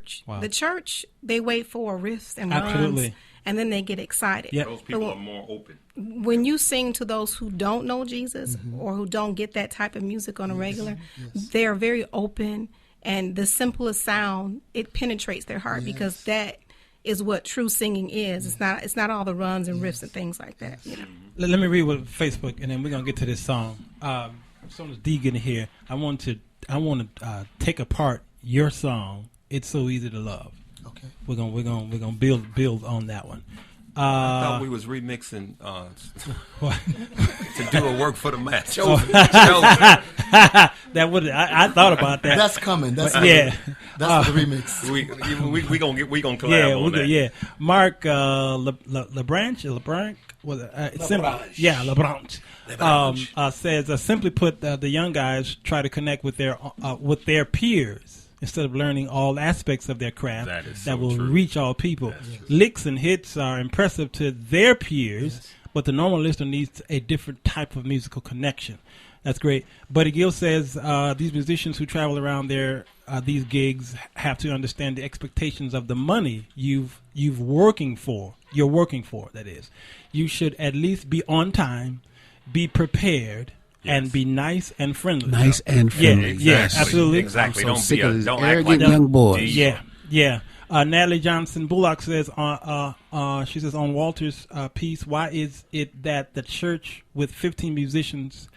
church. Wow. The church, they wait for riffs and Absolutely. runs, and then they get excited. Yep. Those people are more open. When you sing to those who don't know Jesus or who don't get that type of music on a regular, they are very open, and the simplest sound, it penetrates their heart because that is what true singing is. It's not all the runs and riffs and things like that. You know. Let me read what Facebook, and then we're gonna get to this song. As soon as D get in here, I want to take apart your song. It's so easy to love. Okay. We're gonna build on that one. I thought we was remixing to do a work for the match. That would I thought about that. That's coming. That's yeah. That's the remix. We gonna collab on that. Yeah. Mark LeBranch was it's simple. Yeah, LeBranch. Says simply put, the young guys try to connect with their peers instead of learning all aspects of their craft that will reach all people. Licks and hits are impressive to their peers, but the normal listener needs a different type of musical connection. That's great. Buddy Gill says these musicians who travel around these gigs have to understand the expectations of the money you're working for. That is, you should at least be on time, be prepared. Yes. And be nice and friendly. Nice and friendly. Yeah, exactly. Yeah, absolutely. Exactly. I'm so sick of these don't arrogant act like young boys. Yeah. Natalie Johnson Bullock says, she says on Walter's piece, why is it that the church with 15 musicians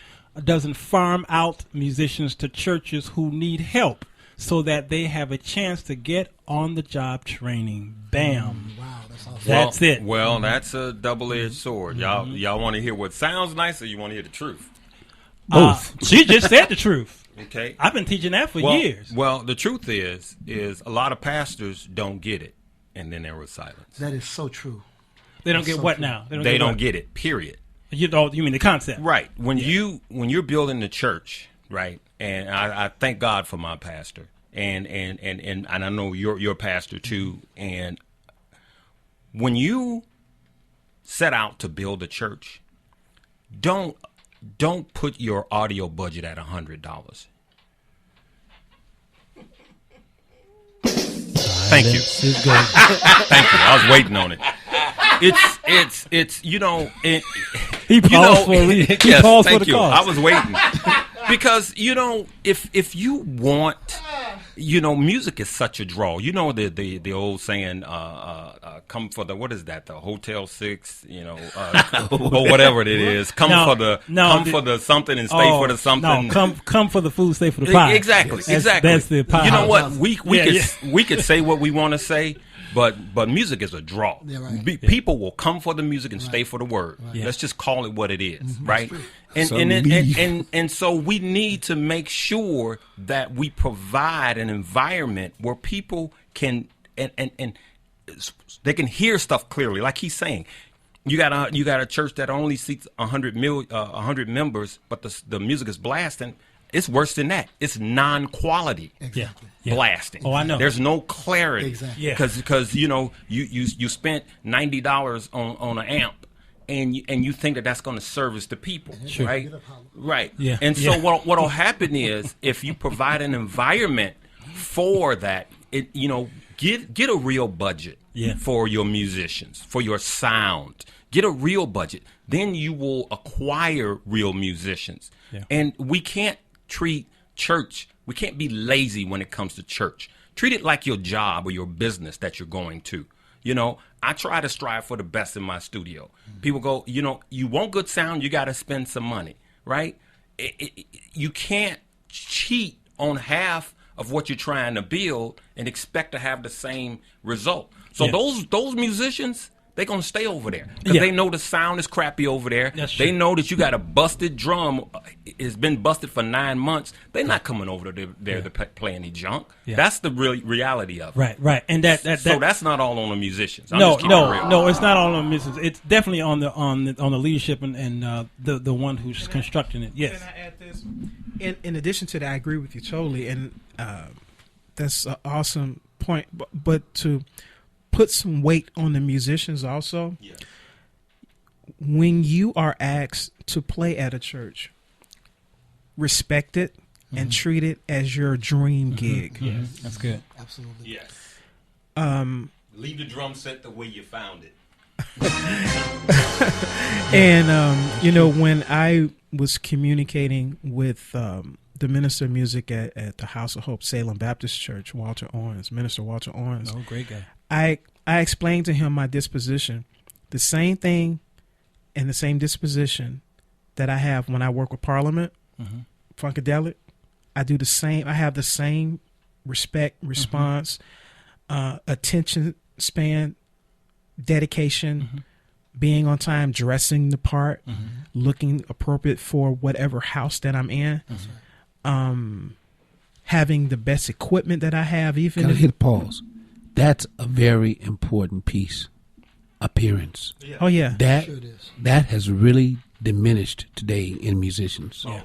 doesn't farm out musicians to churches who need help so that they have a chance to get on the job training? Bam. Wow, that's awesome. That's it. Well, that's a double-edged sword. Y'all want to hear what sounds nice, or you want to hear the truth? Both. She just said the truth. Okay. I've been teaching that for years. Well, the truth is a lot of pastors don't get it, and then there was silence. That is so true. They don't get what true. Now? They don't get it, period. You mean the concept? Right. When you're building the church, right, and I thank God for my pastor, and I know your pastor too, and when you set out to build a church, don't put your audio budget at $100. Thank you. Thank you. I was waiting on it. It's he paused for a reason. He paused for the cause. I was waiting because if you want, music is such a draw. The old saying, come for the, what is that? The Hotel 6, or whatever it is. Come for the something and stay for the something. No, come for the food, stay for the pie. Exactly. That's the pie. You know what? We could say what we want to say. But music is a draw. Yeah, right. People will come for the music and stay for the word. Right. Let's just call it what it is, right? And so we need to make sure that we provide an environment where people can and they can hear stuff clearly, like he's saying. You got a church that only seats 100 members, but the music is blasting. It's worse than that. It's non-quality blasting. Oh, I know. There's no clarity. Exactly. Because you spent $90 on an amp, and you think that's going to service the people, right? Right. Yeah. And so what'll happen is if you provide an environment for that, get a real budget for your musicians, for your sound. Get a real budget. Then you will acquire real musicians. Yeah. And we can't treat church, we can't be lazy when it comes to church. Treat it like your job or your business that you're going to. I try to strive for the best in my studio. People go, you want good sound, you got to spend some money, right? You can't cheat on half of what you're trying to build and expect to have the same result. So those musicians, they're going to stay over there because they know the sound is crappy over there. They know that you got a busted drum. It's been busted for 9 months. They're not coming over there to play any junk. Yeah. That's the real reality of it. Right. And so that's not all on the musicians. No, it's not all on the musicians. It's definitely on the leadership and the one who's constructing it. Yes. Can I add this? In addition to that, I agree with you totally, and that's an awesome point. But to put some weight on the musicians also. Yeah. When you are asked to play at a church, respect it and treat it as your dream gig. That's good. Absolutely. Yes. Leave the drum set the way you found it. And when I was communicating with the minister of music at the House of Hope Salem Baptist Church, Minister Walter Owens. Oh, great guy. I explained to him my disposition, the same thing and the same disposition that I have when I work with Parliament, Funkadelic. I do the same. I have the same respect, response, attention span, dedication, being on time, dressing the part, looking appropriate for whatever house that I'm in, having the best equipment that I have. Even Gotta hit pause. That's a very important piece. Appearance. Oh yeah, that has really diminished today in musicians. Yeah.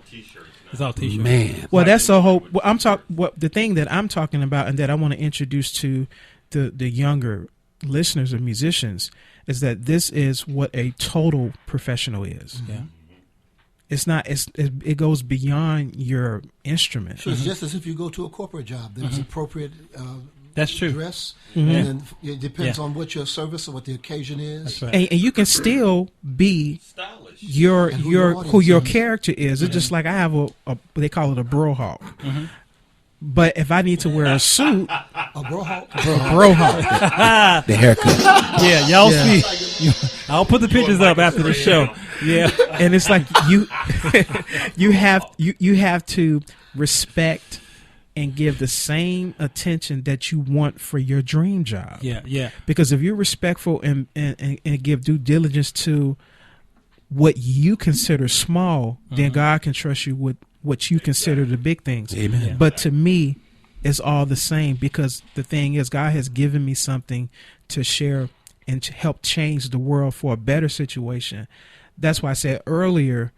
It's all t-shirts. Man. Well, that's a whole. The thing that I'm talking about, and that I want to introduce to the younger listeners of musicians, is that this is what a total professional is. Yeah. It's not. It goes beyond your instrument. Sure, it's just as if you go to a corporate job. There's appropriate. That's true. Dress, and then it depends on what your service or what the occasion is. That's right. And you can still be Stylish. who your character is. It's just like I have a they call it a bro hawk. But if I need to wear a suit, A bro hawk. bro hawk. The haircut. Yeah, y'all see. I'll put the pictures up after the show. Yeah. And it's like you have to respect and give the same attention that you want for your dream job. Yeah, yeah. Because if you're respectful and give due diligence to what you consider small, then God can trust you with what you consider the big things. Amen. Yeah. But to me, it's all the same, because the thing is, God has given me something to share and to help change the world for a better situation. That's why I said earlier,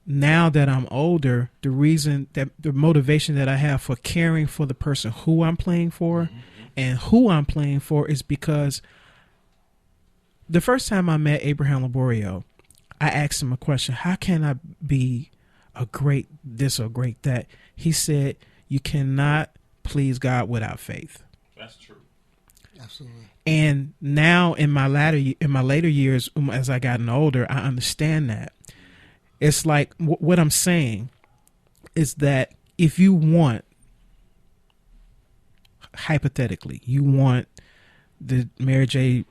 now that I'm older, the reason that the motivation that I have for caring for the person who I'm playing for and who I'm playing for is because the first time I met Abraham Laborio, I asked him a question: how can I be a great this or great that? He said, you cannot please God without faith. That's true. Absolutely. And now in my later years, as I gotten older, I understand that. It's like what I'm saying is that if you want, hypothetically, you want the Mary J.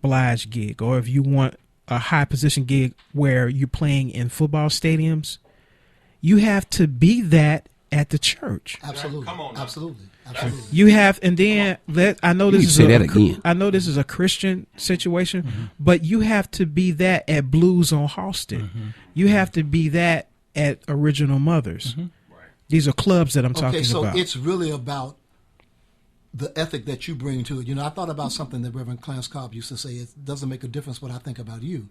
Blige gig, or if you want a high position gig where you're playing in football stadiums, you have to be that at the church. Absolutely. Come on now. Absolutely. Absolutely. You have, and then I know this You is say that again. I know this is a Christian situation, but you have to be that at Blues on Halsted. You have to be that at Original Mothers. Right. These are clubs that I'm talking Okay, so about. it's really about the ethic that you bring to it. I thought about something that Reverend Clarence Cobb used to say: it doesn't make a difference what I think about you.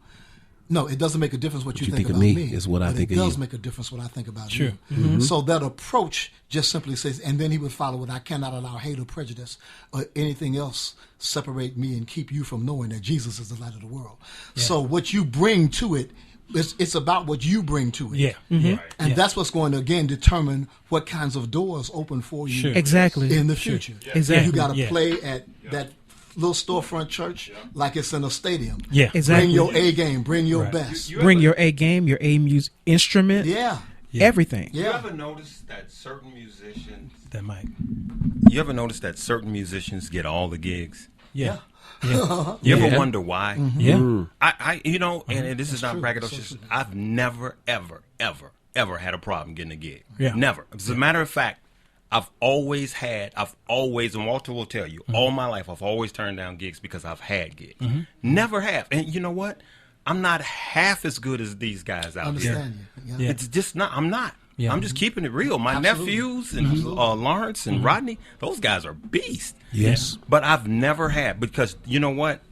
No, it doesn't make a difference what you think about me. Is what I think of you. It does you. make a difference what I think about Sure. you. So that approach just simply says, and then he would follow with, I cannot allow hate or prejudice or anything else separate me and keep you from knowing that Jesus is the light of the world. Yeah. So what you bring to it, it's about what you bring to it. Yeah. Right. And that's what's going to, again, determine what kinds of doors open for you Sure. Exactly. in the future. Exactly. You got to Yeah. play at that little storefront church like it's in a stadium. Yeah. Exactly. Bring your A game. Bring your Right. best. Bring your A game, your A music instrument, Yeah. everything. You Yeah. ever notice that certain musicians? That mic. You ever notice that certain musicians get all the gigs? Yeah. Yeah. You ever Yeah. wonder why? Yeah. I and this is not braggadocious. I've never, ever, ever, ever had a problem getting a gig. Yeah. Never. As a matter of fact, I've always, and Walter will tell you, all my life I've always turned down gigs because I've had gigs. Never have. And you know what? I'm not half as good as these guys out there. Understand you. Yeah. It's just not. I'm not. Yeah. I'm just keeping it real. My Absolutely. nephews and Lawrence and Rodney, those guys are beasts. Yes. But I've never had, because you know what?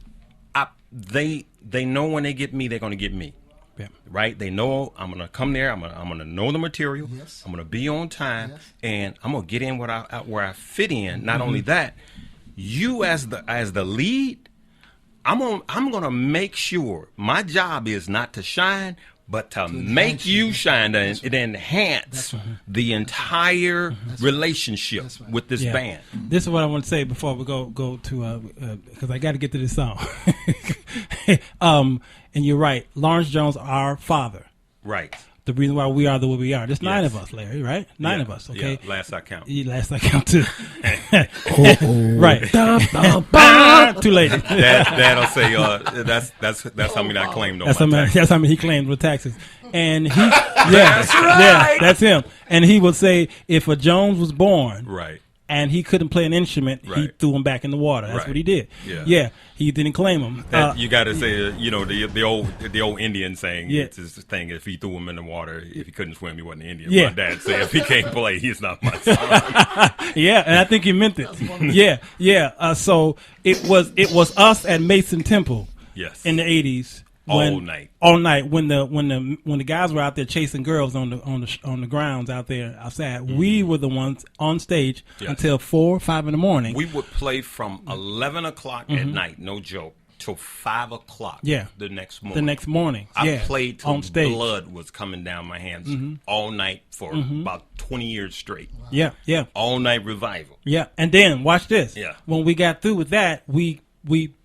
They know when they get me, they're going to get me. Yeah. Right? They know I'm going to come there. I'm going to know the material. Yes. I'm going to be on time, Yes. and I'm going to get in where I fit in. Not only that, you as the lead, I'm going to make sure my job is not to shine, but to make you shine, it enhance the entire relationship with this band. This is what I want to say before we go to because I got to get to this song. And you're right, Lawrence Jones, our father, right. The reason why we are the way we are. There's 9 of us, Larry, right? 9 of us, okay? Yeah, last I count. Last I count, too. Right. Too late. Dad'll say, that's how many I claimed on my taxes. That's how many he claimed with taxes. And he, that's right. Yeah, that's him. And he would say, if a Jones was born, right, and he couldn't play an instrument, he threw him back in the water. That's what he did. Yeah, he didn't claim him. You got to say, the old Indian saying. It's his thing. If he threw him in the water, if he couldn't swim, he wasn't Indian. Yeah. My dad said, if he can't play, he's not my son. Yeah, and I think he meant it. Yeah. So it was us at Mason Temple. Yes. In the 80s. All night when the guys were out there chasing girls on the grounds out there outside, we were the ones on stage until 4 or 5 in the morning. We would play from 11 o'clock at night, no joke, till 5 o'clock. Yeah. The next morning. I played till on stage. Blood was coming down my hands all night for about 20 years straight. Wow. Yeah. All night revival. Yeah, and then watch this. Yeah. When we got through with that, we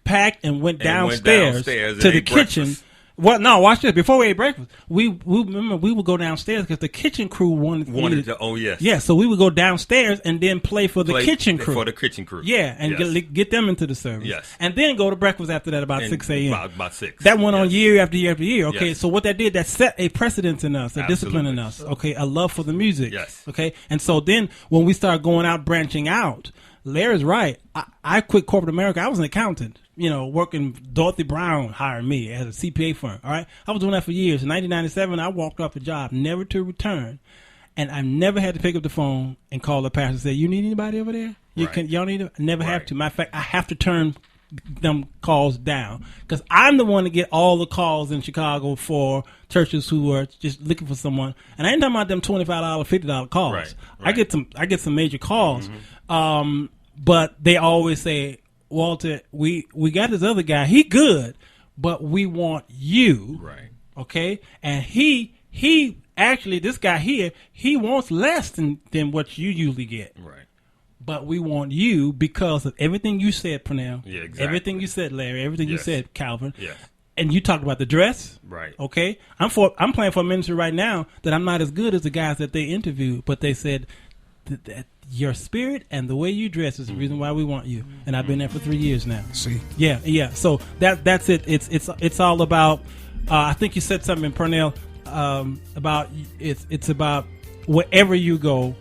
packed and went downstairs to the kitchen. Breakfast. Well, no, watch this. Before we ate breakfast, we remember we would go downstairs because the kitchen crew wanted to. Oh yes. Yeah, so we would go downstairs and then play for the kitchen crew. For the kitchen crew. Yeah, and get them into the service. Yes. And then go to breakfast after that about 6 a.m. About 6. That went on year after year after year. Okay, so what that did, that set a precedence in us, a discipline in us. Okay, a love for the music. Yes. Okay, and so then when we started going out, branching out, Larry's right. I quit corporate America. I was an accountant. Working. Dorothy Brown hired me as a CPA firm. All right, I was doing that for years. In 1997, I walked off the job, never to return, and I never had to pick up the phone and call the pastor and say, "You need anybody over there? Y'all need it?" I never have to. Matter of fact, I have to turn them calls down because I'm the one to get all the calls in Chicago for churches who are just looking for someone. And I ain't talking about them $25, $50 calls. Right. I get some major calls, but they always say, Walter, we got this other guy. He good, but we want you. Right. Okay? And he actually, this guy here, he wants less than what you usually get. Right. But we want you because of everything you said, Pennal. Yeah, exactly. Everything you said, Larry. Everything you said, Calvin. Yes. And you talked about the dress. Right. Okay? I'm playing for a ministry right now that I'm not as good as the guys that they interviewed, but they said that your spirit and the way you dress is the reason why we want you. And I've been there for 3 years now. See? Yeah. So that's it. It's all about. I think you said something, Pennal, about it's about wherever you go,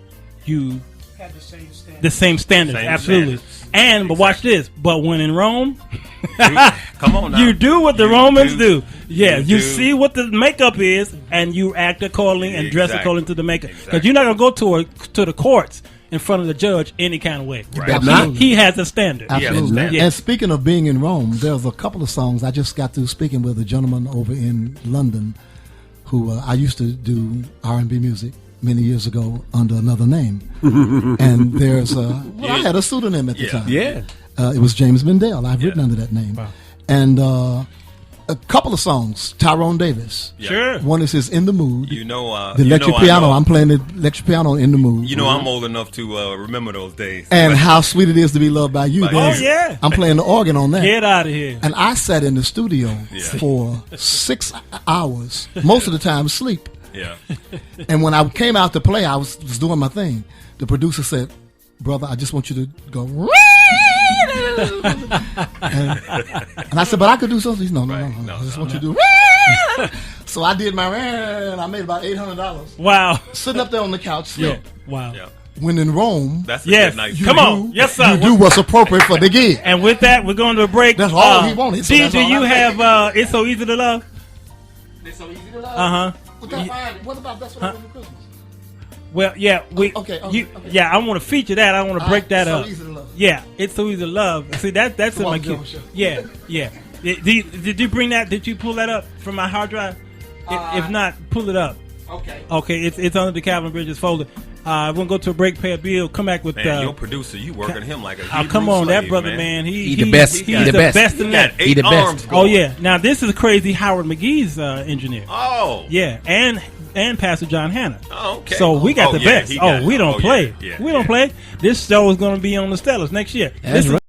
you Have the same standards. The same standards, absolutely. But watch this. But when in Rome, come on now. You do what the Romans do. Yeah, you see what the makeup is, and you act accordingly and dress according to the makeup. Because you're not going to go to the courts in front of the judge any kind of way. Right. He has a standard. Absolutely. Yeah. And speaking of being in Rome, there's a couple of songs. I just got through speaking with a gentleman over in London who I used to do R&B music many years ago under another name. And there's I had a pseudonym at the time. Yeah. It was James Mendel. I've written under that name. Wow. And a couple of songs, Tyrone Davis. Yeah. Sure. One is his In the Mood. The electric piano. I'm playing the electric piano in the mood. I'm old enough to remember those days. And How Sweet It Is to Be Loved by You. Yeah. I'm playing the organ on that. Get out of here. And I sat in the studio for 6 hours, most of the time asleep. Yeah. And when I came out to play, I was doing my thing. The producer said, "Brother, I just want you to go." and I said, "But I could do something." He said, No. I just want you to do. So I did my, and I made about $800. Wow. Sitting up there on the couch. Yeah. Wow. Yeah. When in Rome, That's a Yes. good night. Come on. Yes, sir. you do what's appropriate for the gig. And with that, we're going to a break. That's all he wanted. So D, that's do all you I have It's So Easy to Love? It's so easy to love. Uh-huh. What about That's What I Want for Christmas? Well, yeah, Okay. Yeah, I want to feature that. I want to break that up. So Easy to Love. Yeah, It's So Easy to Love. See, that's in my queue. Yeah. Did you bring that? Did you pull that up from my hard drive? If not, pull it up. Okay. Okay, it's under the Calvin Bridges folder. We're gonna go to a break, pay a bill, come back with. Man, your producer, you working him like a Hebrew come on, slave, that brother, man. He the best. He's the best in that. He the best. Oh yeah. Now this is crazy. Howard McGee's engineer. Oh. Yeah, and Pastor John Hanna. Oh, okay. So we got the best. We don't play. Yeah, we don't play. This show is going to be on the Stellars next year. That's right.